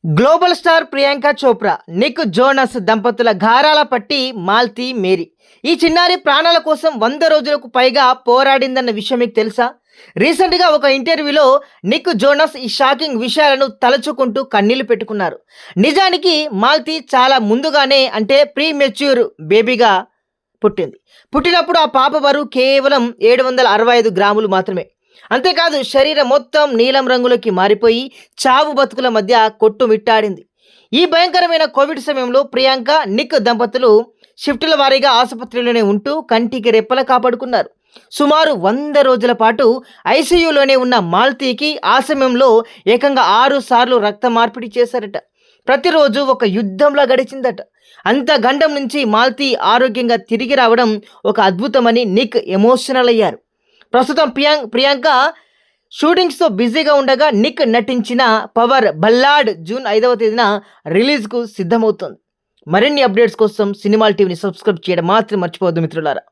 Global star Priyanka Chopra, Nick Jonas దంపతుల గారాల పట్టి మాల్తీ మేరీ. ఈ చిన్నారి ప్రాణాల కోసం 100 రోజులకు పైగా పోరాడిందన్న విషయం మీకు తెలుసా? రీసెంట్గా ఒక ఇంటర్వ్యూలో నిక్ జోనస్ ఈ షాకింగ్ విషయాలను తలుచుకుంటూ కన్నీళ్లు పెట్టుకున్నారు. నిజానికి మాల్తీ చాలా ముందుగానే, అంటే ప్రీ మెచ్యూర్ బేబీగా పుట్టినప్పుడు ఆ పాప బరువు కేవలం 765 గ్రాములు మాత్రమే. అంతేకాదు, శరీరం మొత్తం నీలం రంగులోకి మారిపోయి చావు బతుకుల మధ్య కొట్టుమిట్టాడింది. ఈ భయంకరమైన కోవిడ్ సమయంలో ప్రియాంక, నిక్ దంపతులు షిఫ్టుల వారీగా ఆసుపత్రిలోనే ఉంటూ కంటికి రెప్పల కాపాడుకున్నారు. సుమారు 100 రోజుల పాటు ఐసీయూలోనే ఉన్న మాల్తీకి ఆ సమయంలో ఏకంగా 6 సార్లు రక్త మార్పిడి చేశారట. ప్రతిరోజు ఒక యుద్ధంలా గడిచిందట. అంత గండం నుంచి మాల్తీ ఆరోగ్యంగా తిరిగి రావడం ఒక అద్భుతమని నిక్ ఎమోషనల్ అయ్యారు. ప్రస్తుతం ప్రియాంక షూటింగ్స్తో బిజీగా ఉండగా, నిక్ నటించిన పవర్ బల్లాడ్ జూన్ 5వ తేదీన రిలీజ్కు సిద్ధమవుతోంది. మరిన్ని అప్డేట్స్ కోసం సినిమాల టీవీని సబ్స్క్రైబ్ చేయడం మాత్రం మర్చిపోవద్దు మిత్రులారా.